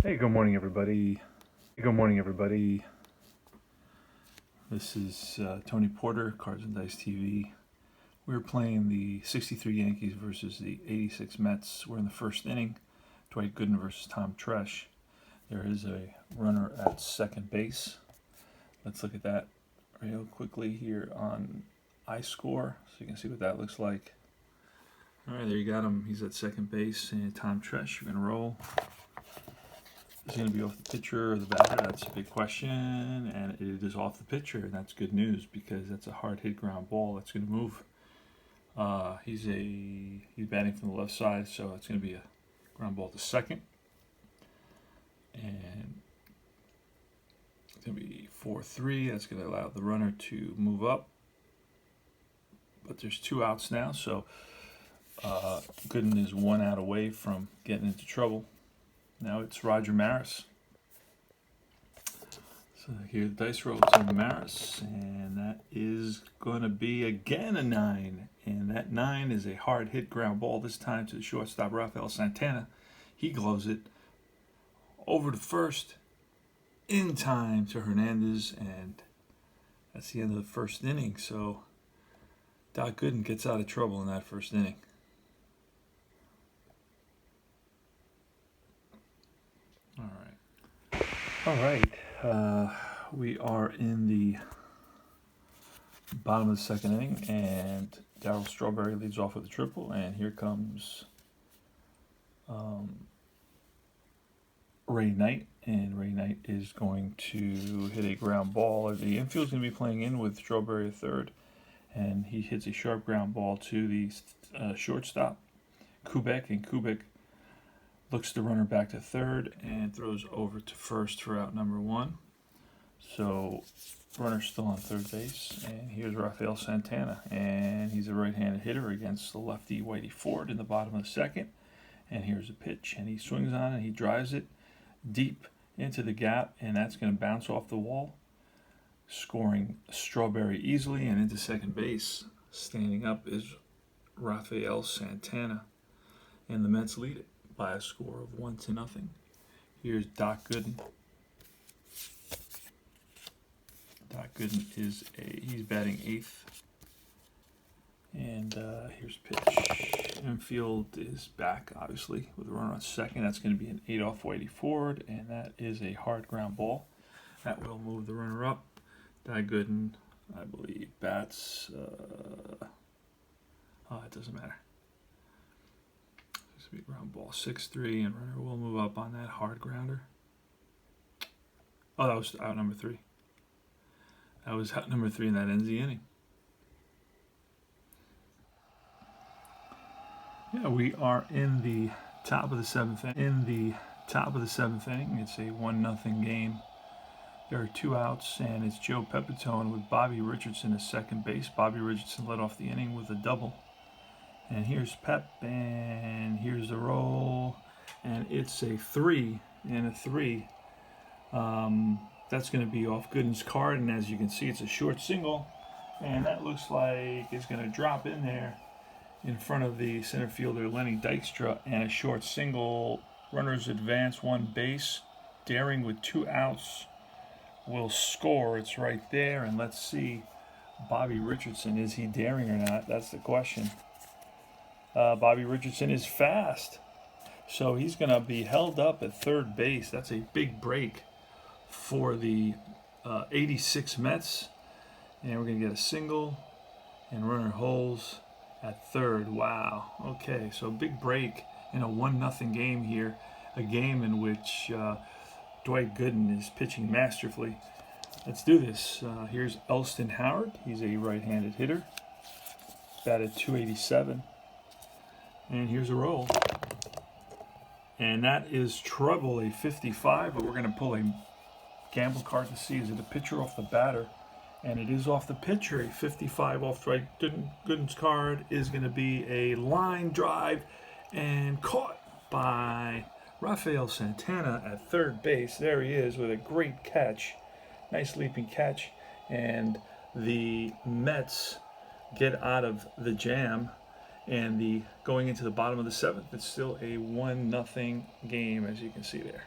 Hey, good morning, everybody. Good morning, everybody. This is Tony Porter, Cards and Dice TV. We're playing the 63 Yankees versus the 86 Mets. We're in the first inning. Dwight Gooden versus Tom Tresh. There is a runner at second base. Let's look at that real quickly here on iScore so you can see what that looks like. All right, there you got him. He's at second base. And Tom Tresh, you're going to roll. Is it going to be off the pitcher or the batter? That's a big question, and it is off the pitcher, and that's good news because that's a hard hit ground ball that's going to move. He's batting from the left side, so it's going to be a ground ball to second, and it's going to be 4-3. That's going to allow the runner to move up, but there's 2 outs now, so Gooden is 1 out away from getting into trouble. Now it's Roger Maris. So here the dice rolls on Maris, and that is going to be again a 9. And that 9 is a hard hit ground ball, this time to the shortstop, Rafael Santana. He gloves it over to first in time to Hernandez, and that's the end of the first inning. So Doc Gooden gets out of trouble in that first inning. All right. We are in the bottom of the second inning, and Darryl Strawberry leads off with a triple, and here comes Ray Knight, and Ray Knight is going to hit a ground ball. The infield's going to be playing in with Strawberry at third, and he hits a sharp ground ball to the shortstop, Kubek, and Kubek looks the runner back to third and throws over to first for out number 1. So runner's still on third base, and here's Rafael Santana, and he's a right-handed hitter against the lefty Whitey Ford in the bottom of the second. And here's a pitch, and he swings on it, and he drives it deep into the gap, and that's going to bounce off the wall, scoring Strawberry easily and into second base. Standing up is Rafael Santana, and the Mets lead it by a score of 1-0. Here's Doc Gooden. Doc Gooden he's batting 8th. And here's pitch. Infield is back, obviously, with a runner on second. That's going to be an 8 off Whitey Ford, and that is a hard ground ball. That will move the runner up. Doc Gooden, I believe, bats. It doesn't matter. Be ground ball 6-3, and runner will move up on that hard grounder. Oh, that was out number 3. That was out number 3, and that ends the inning. Yeah, we are in the top of the 7th inning. It's a 1-0 game. There are 2 outs, and it's Joe Pepitone with Bobby Richardson at second base. Bobby Richardson led off the inning with a double. And here's Pep, and here's the roll, and it's a 3 and a 3. That's going to be off Gooden's card, and as you can see, it's a short single, and that looks like it's going to drop in there in front of the center fielder Lenny Dykstra, and a short single. Runners advance 1 base. Daring with 2 outs will score. It's right there, and let's see, Bobby Richardson, is he daring or not? That's the question. Bobby Richardson is fast, so he's going to be held up at third base. That's a big break for the 86 Mets, and we're going to get a single, and runner holds at third. Wow. Okay, so big break in a 1-0 game here, a game in which Dwight Gooden is pitching masterfully. Let's do this. Here's Elston Howard. He's a right-handed hitter, batted .287. And here's a roll. And that is trouble, a 55, but we're going to pull a gamble card to see, is it a pitcher off the batter? And it is off the pitcher. A 55 off Dwight Gooden's card is going to be a line drive and caught by Rafael Santana at third base. There he is with a great catch. Nice leaping catch. And the Mets get out of the jam. And going into the bottom of the 7th, it's still a 1-0 game, as you can see there.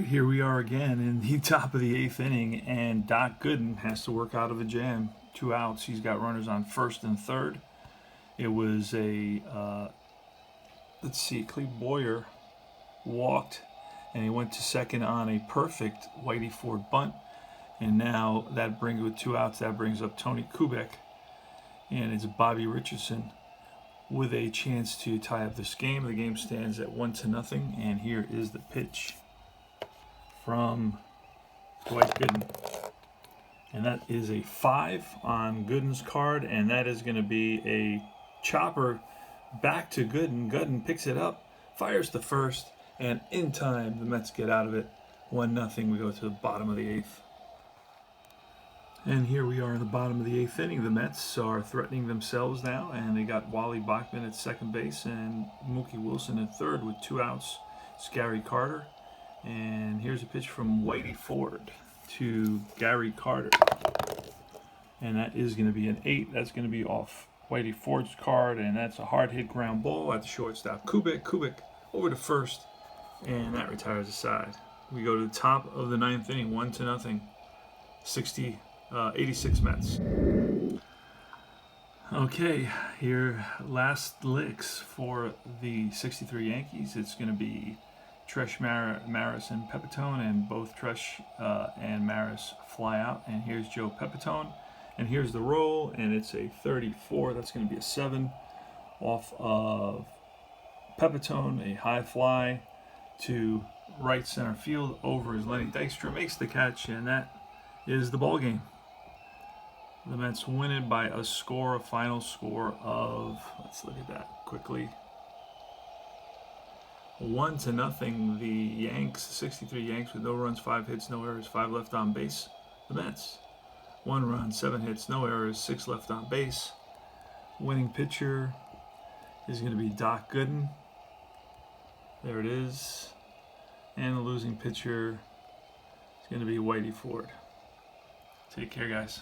right, here we are again in the top of the 8th inning, and Doc Gooden has to work out of a jam. 2 outs. He's got runners on first and third. It was Cleve Boyer walked, and he went to second on a perfect Whitey Ford bunt. And now that brings, with 2 outs, that brings up Tony Kubek, and it's Bobby Richardson with a chance to tie up this game. The game stands at 1-0, and here is the pitch from Dwight Gooden. And that is a 5 on Gooden's card, and that is going to be a chopper back to Gooden. Gooden picks it up, fires to first, and in time the Mets get out of it. 1-0. We go to the bottom of the 8th. And here we are in the bottom of the 8th inning. The Mets are threatening themselves now, and they got Wally Bachman at second base and Mookie Wilson at third with 2 outs. It's Gary Carter. And here's a pitch from Whitey Ford to Gary Carter. And that is going to be an 8. That's going to be off Whitey Ford's card, and that's a hard hit ground ball at the shortstop. Kubek over to first, and that retires the side. We go to the top of the 9th inning, 1-0. 86 Mets. Okay, here last licks for the 63 Yankees. It's going to be Tresh, Maris, and Pepitone, and both Tresh and Maris fly out. And here's Joe Pepitone, and here's the roll, and it's a 34. That's going to be a 7 off of Pepitone, a high fly to right center field over as Lenny Dykstra makes the catch, and that is the ball game. The Mets win it by a final score of, let's look at that quickly, 1-0. The Yanks, 63 Yanks with no runs, 5 hits, no errors, 5 left on base. The Mets, 1 run, 7 hits, no errors, 6 left on base. Winning pitcher is going to be Doc Gooden. There it is. And the losing pitcher is going to be Whitey Ford. Take care, guys.